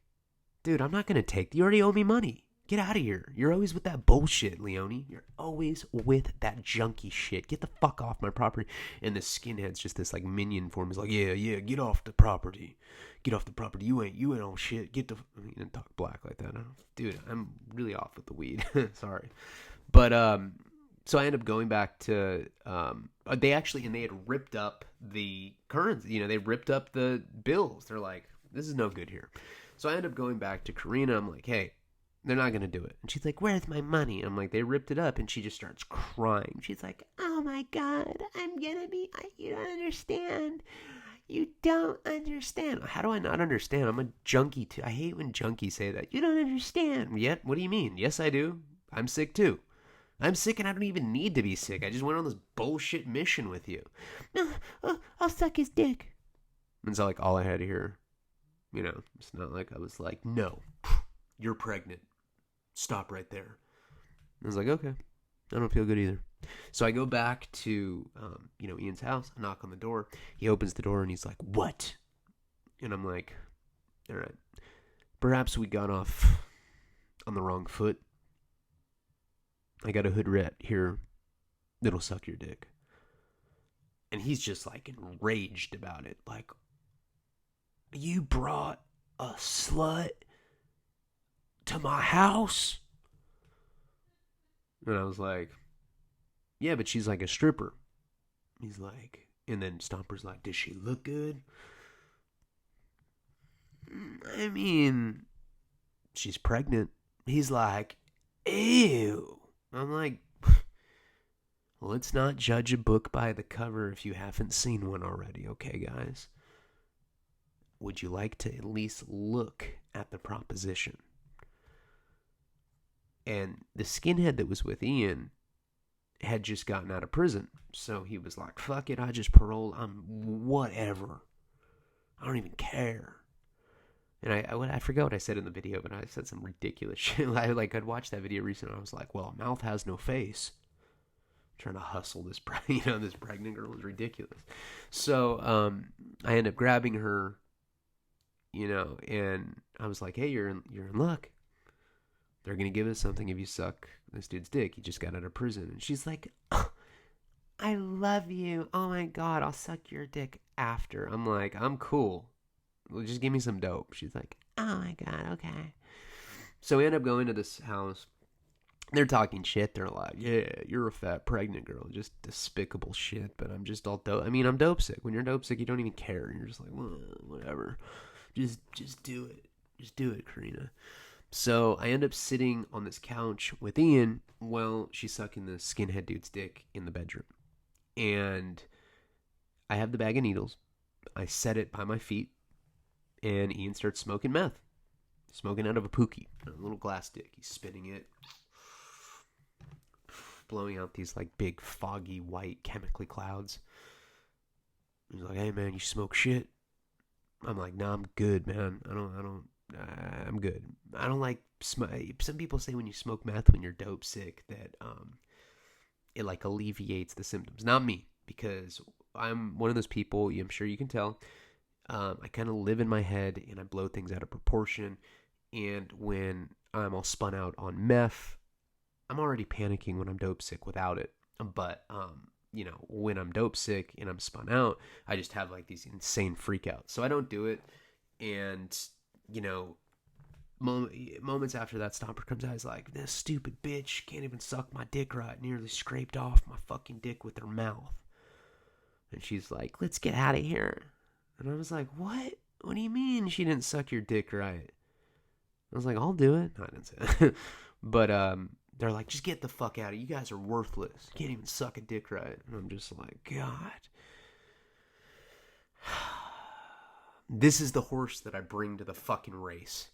dude, I'm not going to take, you already owe me money. Get out of here. You're always with that bullshit, Leone. You're always with that junky shit. Get the fuck off my property. And the skinhead's just this like minion for him. He's like, yeah, get off the property. Get off the property. You ain't on shit. Get the, he didn't talk black like that. Dude, I'm really off with the weed. Sorry. But, so I ended up going back to, they had ripped up the currency, they ripped up the bills. They're like, this is no good here. So I ended up going back to Karina. I'm like, hey, they're not going to do it. And she's like, where's my money? I'm like, they ripped it up. And she just starts crying. She's like, oh my God, you don't understand. You don't understand. How do I not understand? I'm a junkie too. I hate when junkies say that. You don't understand. Yet, what do you mean? Yes, I do. I'm sick too. I'm sick and I don't even need to be sick. I just went on this bullshit mission with you. No, I'll suck his dick. And so, like, all I had to hear, it's not like I was like, no, you're pregnant. Stop right there. I was like, okay, I don't feel good either. So I go back to, Ian's house. I knock on the door. He opens the door and he's like, what? And I'm like, all right, perhaps we got off on the wrong foot. I got a hood rat here that'll suck your dick. And he's just like enraged about it. Like, you brought a slut to my house? And I was like, yeah, but she's like a stripper. He's like, and then Stomper's like, does she look good? I mean, she's pregnant. He's like, ew. I'm like, let's not judge a book by the cover if you haven't seen one already, okay, guys? Would you like to at least look at the proposition? And the skinhead that was with Ian had just gotten out of prison. So he was like, fuck it, I just paroled. I'm whatever. I don't even care. And I forgot what I said in the video, but I said some ridiculous shit. I'd watched that video recently, and I was like, well, a mouth has no face. I'm trying to hustle this, this pregnant girl is ridiculous. So I end up grabbing her, and I was like, hey, you're in luck. They're going to give us something if you suck this dude's dick. He just got out of prison. And she's like, oh, I love you. Oh, my God, I'll suck your dick after. I'm like, I'm cool. Well, just give me some dope. She's like, oh my God, okay. So we end up going to this house. They're talking shit. They're like, yeah, you're a fat pregnant girl. Just despicable shit. But I'm just all dope. I mean, I'm dope sick. When you're dope sick, you don't even care. You're just like, well, whatever. Just do it. Just do it, Karina. So I end up sitting on this couch with Ian while she's sucking the skinhead dude's dick in the bedroom. And I have the bag of needles. I set it by my feet. And Ian starts smoking meth. Smoking out of a pookie. A little glass dick. He's spinning it. Blowing out these like big foggy white chemically clouds. He's like, hey man, you smoke shit? I'm like, nah, I'm good, man. I'm good. I don't like some people say when you smoke meth when you're dope sick that it like alleviates the symptoms. Not me, because I'm one of those people, I'm sure you can tell. I kind of live in my head and I blow things out of proportion. And when I'm all spun out on meth, I'm already panicking when I'm dope sick without it. But when I'm dope sick and I'm spun out, I just have like these insane freakouts. So I don't do it. And, moments after that stomper comes out, he's like, this stupid bitch can't even suck my dick right. Nearly scraped off my fucking dick with her mouth. And she's like, let's get out of here. And I was like, what? What do you mean she didn't suck your dick right? I was like, I'll do it. No, I didn't say that. But they're like, just get the fuck out of here. You guys are worthless. You can't even suck a dick right. And I'm just like, God. This is the horse that I bring to the fucking race.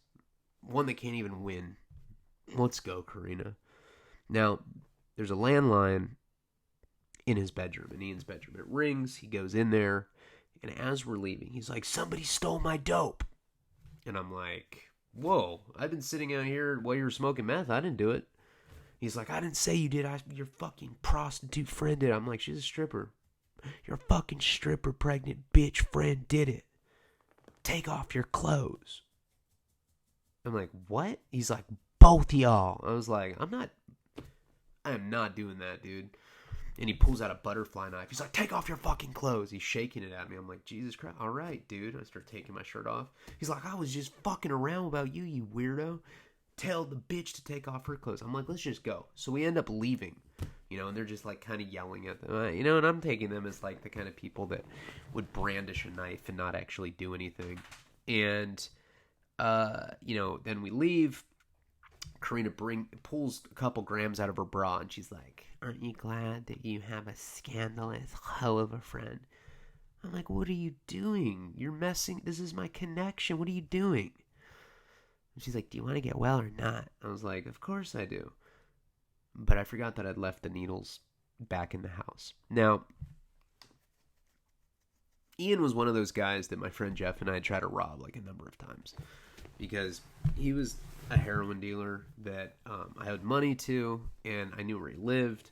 One that can't even win. Let's go, Karina. Now, there's a landline in his bedroom, in Ian's bedroom. It rings. He goes in there. And as we're leaving, he's like, somebody stole my dope. And I'm like, whoa, I've been sitting out here while you were smoking meth. I didn't do it. He's like, I didn't say you did. Your fucking prostitute friend did. I'm like, she's a stripper. Your fucking stripper pregnant bitch friend did it. Take off your clothes. I'm like, what? He's like, both y'all. I was like, I am not doing that, dude. And he pulls out a butterfly knife. He's like, take off your fucking clothes. He's shaking it at me. I'm like, Jesus Christ. All right, dude. I start taking my shirt off. He's like, I was just fucking around about you, you weirdo. Tell the bitch to take off her clothes. I'm like, let's just go. So we end up leaving, and they're just like kind of yelling at them, and I'm taking them as like the kind of people that would brandish a knife and not actually do anything. And, then we leave. Karina pulls a couple grams out of her bra, and she's like, aren't you glad that you have a scandalous hoe of a friend? I'm like, what are you doing? You're messing. This is my connection. What are you doing? And she's like, do you want to get well or not? I was like, of course I do. But I forgot that I'd left the needles back in the house. Now, Ian was one of those guys that my friend Jeff and I tried to rob like a number of times. Because he was a heroin dealer that I owed money to, and I knew where he lived.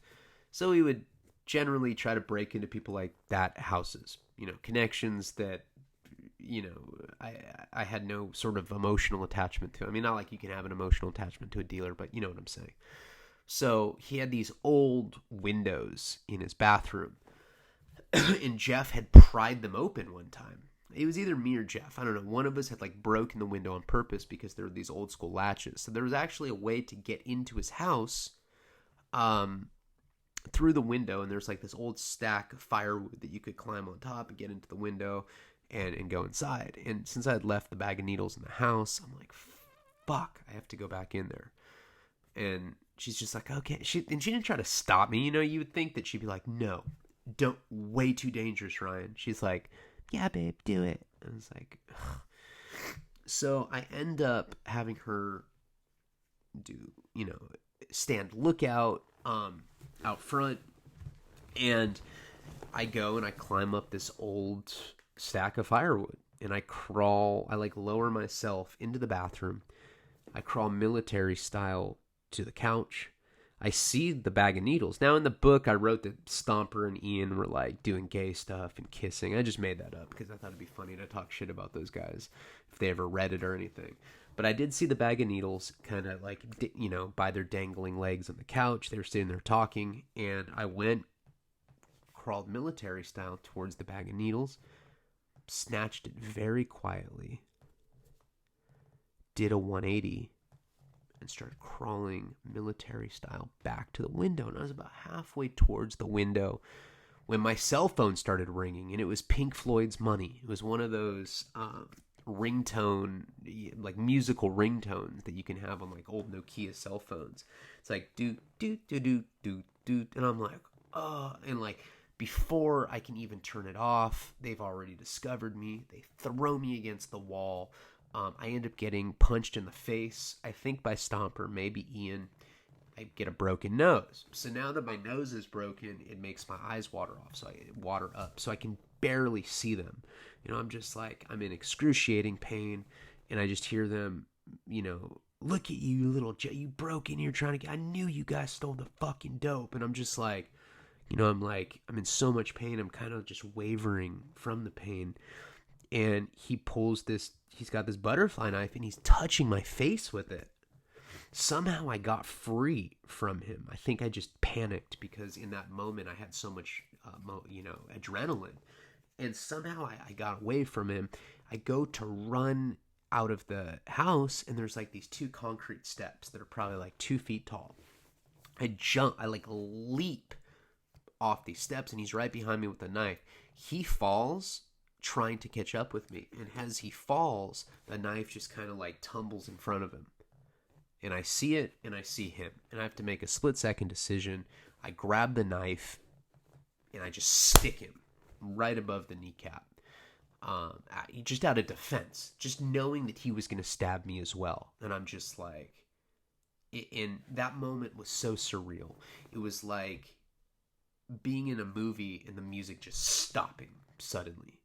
So he would generally try to break into people like that houses. Connections that, I had no sort of emotional attachment to. I mean, not like you can have an emotional attachment to a dealer, but you know what I'm saying. So he had these old windows in his bathroom, and Jeff had pried them open one time. It was either me or Jeff. I don't know. One of us had like broken the window on purpose because there were these old school latches. So there was actually a way to get into his house through the window. And there's like this old stack of firewood that you could climb on top and get into the window and go inside. And since I had left the bag of needles in the house, I'm like, fuck, I have to go back in there. And she's just like, okay. She didn't try to stop me. You would think that she'd be like, no, don't, way too dangerous, Ryan. She's like, yeah, babe, do it. I was like, ugh. So I end up having her do, stand lookout out front. And I go and I climb up this old stack of firewood. And I lower myself into the bathroom. I crawl military style to the couch. I see the bag of needles. Now, in the book, I wrote that Stomper and Ian were, like, doing gay stuff and kissing. I just made that up because I thought it'd be funny to talk shit about those guys if they ever read it or anything. But I did see the bag of needles kind of, like, by their dangling legs on the couch. They were sitting there talking, and I crawled military style towards the bag of needles, snatched it very quietly, did a 180, and started crawling military style back to the window. And I was about halfway towards the window when my cell phone started ringing, and it was Pink Floyd's Money. It was one of those ringtone, like musical ringtones that you can have on like old Nokia cell phones. It's like do do do do do do, and I'm like, and like before I can even turn it off, they've already discovered me. They throw me against the wall. I end up getting punched in the face, I think by Stomper, maybe Ian. I get a broken nose. So now that my nose is broken, it makes my eyes water up. So I can barely see them. I'm just like, I'm in excruciating pain, and I just hear them, look at you, little you broke in here trying to get, I knew you guys stole the fucking dope. And I'm just like, I'm in so much pain. I'm kind of just wavering from the pain. And he's got this butterfly knife, and he's touching my face with it. Somehow I got free from him. I think I just panicked because in that moment I had so much, adrenaline. And somehow I got away from him. I go to run out of the house, and there's like these 2 concrete steps that are probably like 2 feet tall. I leap off these steps, and he's right behind me with a knife. He falls trying to catch up with me. And as he falls, the knife just kind of like tumbles in front of him. And I see it, and I see him. And I have to make a split-second decision. I grab the knife, and I just stick him right above the kneecap. Just out of defense. Just knowing that he was going to stab me as well. And I'm just like... And that moment was so surreal. It was like being in a movie and the music just stopping suddenly.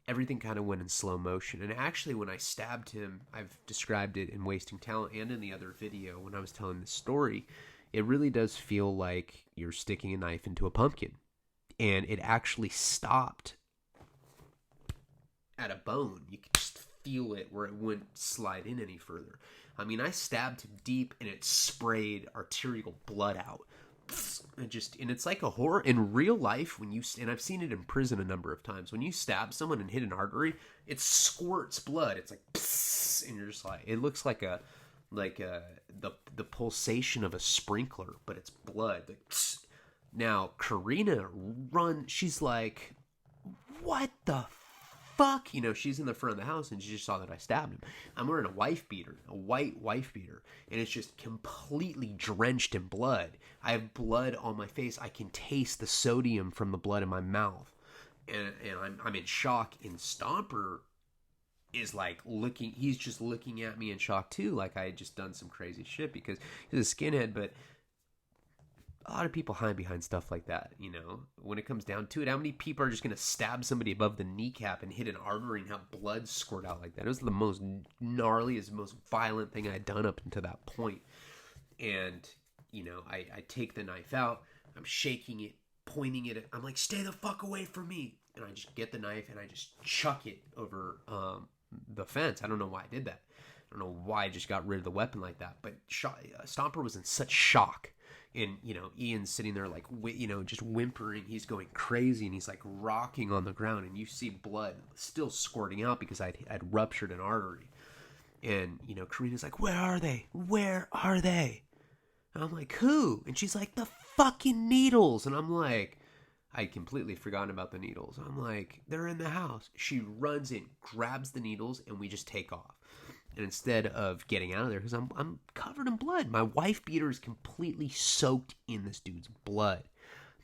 Everything kind of went in slow motion. And actually, when I stabbed him, I've described it in Wasting Talent and in the other video when I was telling the story, it really does feel like you're sticking a knife into a pumpkin. And it actually stopped at a bone. You could just feel it where it wouldn't slide in any further. I mean, I stabbed him deep, and it sprayed arterial blood out. And it's like a horror in real life and I've seen it in prison a number of times. When you stab someone and hit an artery, it squirts blood. It's like, and you're just like, it looks like the pulsation of a sprinkler, but it's blood. Like, now Karina she's like, what the fuck? She's in the front of the house, and she just saw that I stabbed him. I'm wearing a wife beater, a white wife beater, and it's just completely drenched in blood. I have blood on my face. I can taste the sodium from the blood in my mouth, and I'm in shock. And Stomper is like he's just looking at me in shock too, like I had just done some crazy shit, because he's a skinhead. But a lot of people hide behind stuff like that, when it comes down to it. How many people are just going to stab somebody above the kneecap and hit an artery and have blood squirt out like that? It was the most gnarliest, most violent thing I had done up until that point. And, I take the knife out. I'm shaking it, pointing at it. I'm like, stay the fuck away from me. And I just get the knife, and I just chuck it over the fence. I don't know why I did that. I don't know why I just got rid of the weapon like that. But Stomper was in such shock. And, Ian's sitting there like, just whimpering. He's going crazy, and he's like rocking on the ground. And you see blood still squirting out because I'd ruptured an artery. And, Karina's like, where are they? Where are they? And I'm like, who? And she's like, the fucking needles. And I'm like, I'd completely forgotten about the needles. I'm like, they're in the house. She runs in, grabs the needles, and we just take off. And instead of getting out of there, because I'm covered in blood, my wife beater is completely soaked in this dude's blood.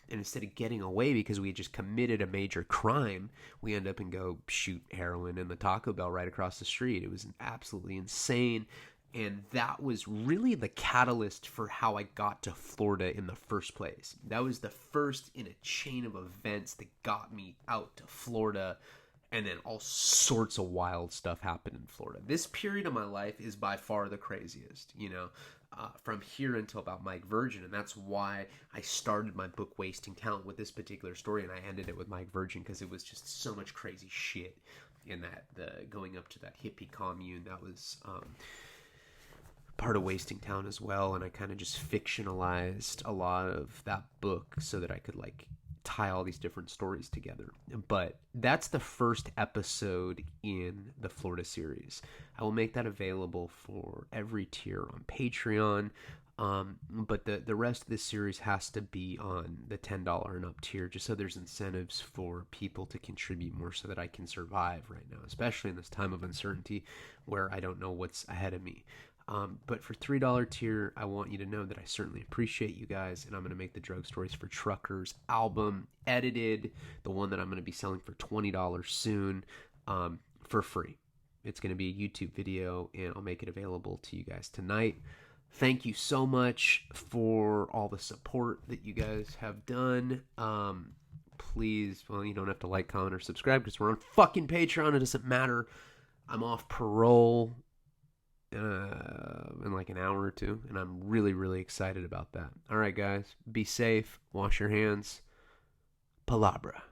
And instead of getting away because we had just committed a major crime, we end up and go shoot heroin in the Taco Bell right across the street. It was absolutely insane. And that was really the catalyst for how I got to Florida in the first place. That was the first in a chain of events that got me out to Florida. And then all sorts of wild stuff happened in Florida. This period of my life is by far the craziest, from here until about Mike Virgin. And that's why I started my book Wasting Talent with this particular story. And I ended it with Mike Virgin because it was just so much crazy shit in that, going up to that hippie commune. That was part of Wasting Talent as well. And I kind of just fictionalized a lot of that book so that I could tie all these different stories together. But that's the first episode in the Florida series. I will make that available for every tier on Patreon. But the rest of this series has to be on the $10 and up tier, just so there's incentives for people to contribute more so that I can survive right now, especially in this time of uncertainty where I don't know what's ahead of me. But for $3 tier, I want you to know that I certainly appreciate you guys, and I'm going to make the Drug Stories for Truckers album edited, the one that I'm going to be selling for $20 soon, for free. It's going to be a YouTube video, and I'll make it available to you guys tonight. Thank you so much for all the support that you guys have done. Please, well, you don't have to like, comment, or subscribe because we're on fucking Patreon. It doesn't matter. I'm off parole in like an hour or two, and I'm really, really excited about that. All right, guys, be safe. Wash your hands. Palabra.